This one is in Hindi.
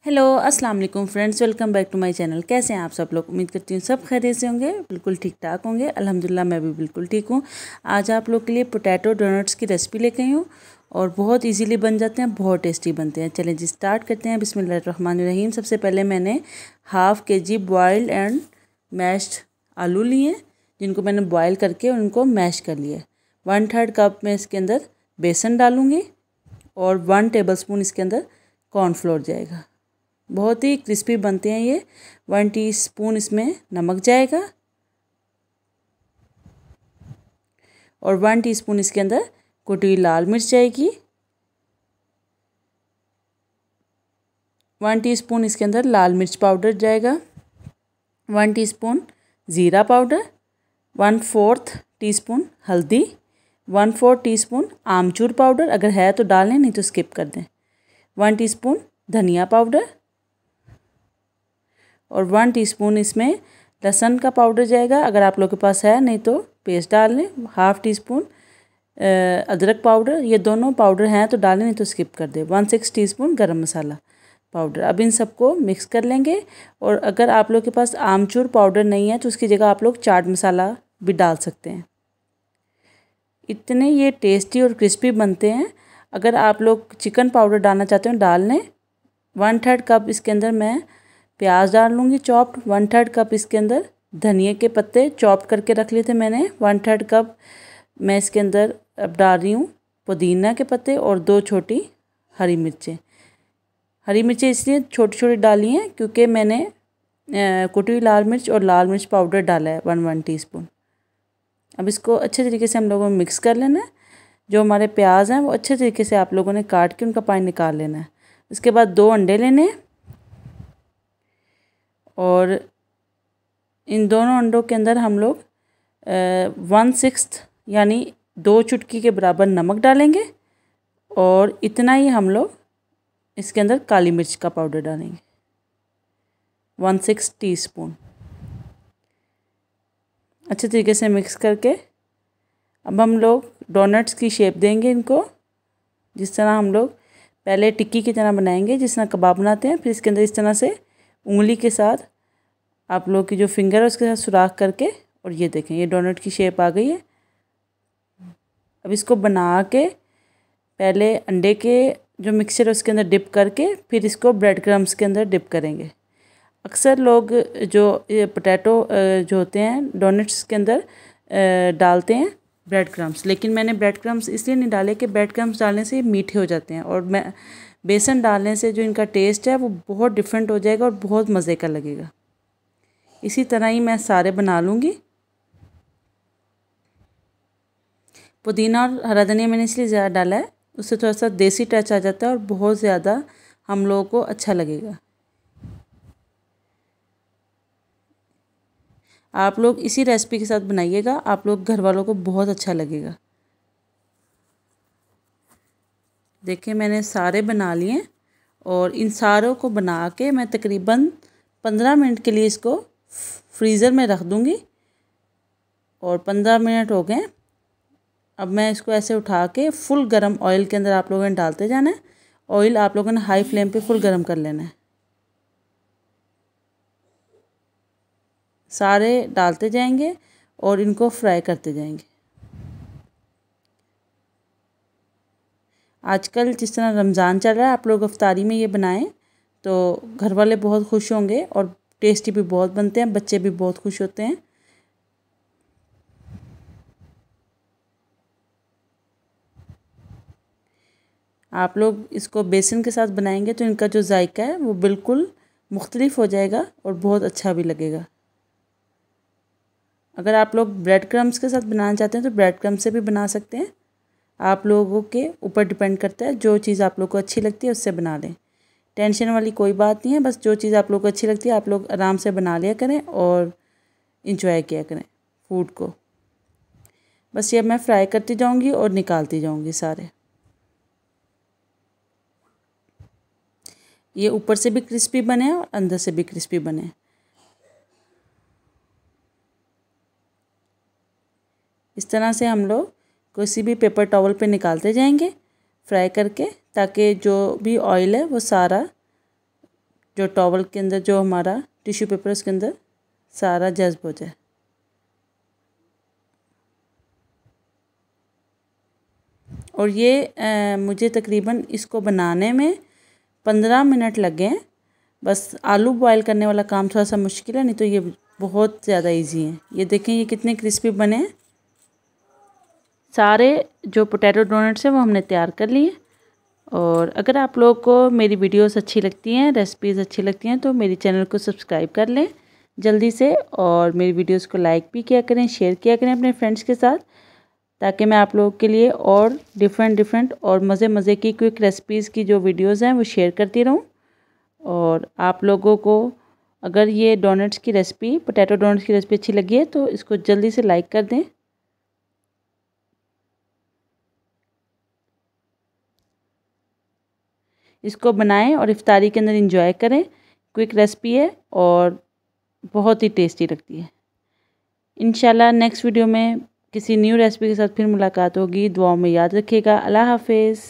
हेलो अस्सलाम वालेकुम friends, welcome back to my channel. कैसे हैं आप सब लोग? उम्मीद करती हूँ सब खैरियत से होंगे, बिल्कुल ठीक ठाक होंगे। अल्हम्दुलिल्लाह मैं भी बिल्कुल ठीक हूँ। आज आप लोग के लिए पोटैटो डोनट्स की रेसिपी लेके आई हूँ और बहुत इजीली बन जाते हैं, बहुत टेस्टी बनते हैं। चलें जी स्टार्ट करते हैं। बिस्मिल्लाहिर्रहमानिर्रहीम। सबसे पहले मैंने half kg boiled and meshed आलू लिए, जिनको मैंने बॉयल करके उनको मैश कर लिया। 1/3 कप में इसके अंदर बेसन डालूँगी और 1 टेबलस्पून इसके अंदर कॉर्नफ्लोर जाएगा। बहुत ही क्रिस्पी बनते हैं ये। 1 टीस्पून इसमें नमक जाएगा और 1 टीस्पून इसके अंदर कुटी हुई लाल मिर्च जाएगी। 1 टीस्पून इसके अंदर लाल मिर्च पाउडर जाएगा। 1 टीस्पून ज़ीरा पाउडर, 1/4 टीस्पून हल्दी, 1/4 टीस्पून आमचूर पाउडर, अगर है तो डालें, नहीं तो स्किप कर दें। 1 टीस्पून धनिया पाउडर और 1 टीस्पून इसमें लहसुन का पाउडर जाएगा, अगर आप लोग के पास है, नहीं तो पेस्ट डाल लें। 1/2 टीस्पून अदरक पाउडर, ये दोनों पाउडर हैं तो डालें, नहीं तो स्किप कर दें। 1/6 टीस्पून गरम मसाला पाउडर। अब इन सबको मिक्स कर लेंगे। और अगर आप लोग के पास आमचूर पाउडर नहीं है तो उसकी जगह आप लोग चाट मसाला भी डाल सकते हैं। इतने ये टेस्टी और क्रिस्पी बनते हैं। अगर आप लोग चिकन पाउडर डालना चाहते हो डाल लें। 1/3 कप इसके अंदर मैं प्याज डाल लूँगी चॉप्ड। 1/3 कप इसके अंदर धनिए के पत्ते चॉप्ड करके रख लिए थे मैंने। 1/3 कप मैं इसके अंदर अब डाल रही हूँ पुदीना के पत्ते और 2 छोटी हरी मिर्चें। हरी मिर्चें इसलिए छोटी छोटी डाली हैं क्योंकि मैंने कुटी हुई लाल मिर्च और लाल मिर्च पाउडर डाला है 1 टीस्पून। अब इसको अच्छे तरीके से हम लोगों ने मिक्स कर लेना है। जो हमारे प्याज हैं वो अच्छे तरीके से आप लोगों ने काट के उनका पानी निकाल लेना है। इसके बाद 2 अंडे लेने हैं और इन दोनों अंडों के अंदर हम लोग 1/6 यानी 2 चुटकी के बराबर नमक डालेंगे और इतना ही हम लोग इसके अंदर काली मिर्च का पाउडर डालेंगे, 1/6 टीस्पून। अच्छे तरीके से मिक्स करके अब हम लोग डोनट्स की शेप देंगे इनको, जिस तरह हम लोग पहले टिक्की की तरह बनाएंगे, जिस तरह कबाब बनाते हैं। फिर इसके अंदर इस तरह से उंगली के साथ आप लोग की जो फिंगर है उसके साथ सुराख करके, और ये देखें ये डोनट की शेप आ गई है। अब इसको बना के पहले अंडे के जो मिक्सचर है उसके अंदर डिप करके फिर इसको ब्रेड क्रम्स के अंदर डिप करेंगे। अक्सर लोग जो पोटैटो जो होते हैं डोनट्स के अंदर डालते हैं ब्रेड क्रम्स, लेकिन मैंने ब्रेड क्रम्स इसलिए नहीं डाले कि ब्रेड क्रम्स डालने से मीठे हो जाते हैं और मैं बेसन डालने से जो इनका टेस्ट है वो बहुत डिफरेंट हो जाएगा और बहुत मज़े का लगेगा। इसी तरह ही मैं सारे बना लूँगी। पुदीना और हरा धनिया मैंने इसलिए ज़्यादा डाला है, उससे थोड़ा सा देसी टच आ जाता है और बहुत ज़्यादा हम लोगों को अच्छा लगेगा। आप लोग इसी रेसिपी के साथ बनाइएगा, आप लोग घर वालों को बहुत अच्छा लगेगा। देखिए मैंने सारे बना लिए और इन सारों को बना के मैं तकरीबन 15 मिनट के लिए इसको फ्रीज़र में रख दूँगी और 15 मिनट हो गए। अब मैं इसको ऐसे उठा के फुल गरम ऑयल के अंदर आप लोगों ने डालते जाना है। ऑयल आप लोगों ने हाई फ्लेम पे फुल गरम कर लेना है। सारे डालते जाएंगे और इनको फ्राई करते जाएंगे। आजकल जिस तरह रमज़ान चल रहा है, आप लोग इफ्तारी में ये बनाएं तो घर वाले बहुत खुश होंगे और टेस्टी भी बहुत बनते हैं, बच्चे भी बहुत खुश होते हैं। आप लोग इसको बेसन के साथ बनाएंगे तो इनका जो जायका है वो बिल्कुल मुख्तलिफ हो जाएगा और बहुत अच्छा भी लगेगा। अगर आप लोग ब्रेड क्रम्स के साथ बनाना चाहते हैं तो ब्रेड क्रम्स से भी बना सकते हैं। आप लोगों के ऊपर डिपेंड करता है, जो चीज़ आप लोग को अच्छी लगती है उससे बना लें। टेंशन वाली कोई बात नहीं है, बस जो चीज़ आप लोग को अच्छी लगती है आप लोग आराम से बना लिया करें और इंजॉय किया करें फूड को। बस ये मैं फ्राई करती जाऊंगी और निकालती जाऊंगी सारे। ये ऊपर से भी क्रिस्पी बने और अंदर से भी क्रिस्पी बने। इस तरह से हम लोग किसी भी पेपर टॉवल पे निकालते जाएंगे फ्राई करके, ताकि जो भी ऑयल है वो सारा जो टॉवल के अंदर जो हमारा टिश्यू पेपर उसके अंदर सारा जज्ब हो जाए। और ये मुझे तकरीबन इसको बनाने में 15 मिनट लगे हैं। बस आलू बॉयल करने वाला काम थोड़ा सा मुश्किल है, नहीं तो ये बहुत ज़्यादा इजी है। ये देखें ये कितने क्रिस्पी बने हैं। सारे जो पोटैटो डोनट्स हैं वो हमने तैयार कर लिए। और अगर आप लोगों को मेरी वीडियोस अच्छी लगती हैं, रेसिपीज़ अच्छी लगती हैं, तो मेरी चैनल को सब्सक्राइब कर लें जल्दी से, और मेरी वीडियोस को लाइक भी किया करें, शेयर किया करें अपने फ्रेंड्स के साथ, ताकि मैं आप लोगों के लिए और डिफरेंट और मज़े की क्विक रेसिपीज़ की जो वीडियोज़ हैं वो शेयर करती रहूँ। और आप लोगों को अगर ये डोनट्स की रेसिपी, पोटैटो डोनट्स की रेसिपी अच्छी लगी है तो इसको जल्दी से लाइक कर दें। इसको बनाएं और इफ्तारी के अंदर इंजॉय करें। क्विक रेसिपी है और बहुत ही टेस्टी लगती है। इंशाल्लाह नेक्स्ट वीडियो में किसी न्यू रेसिपी के साथ फिर मुलाकात होगी। दुआओं में याद रखिएगा। अल्लाह हाफिज़।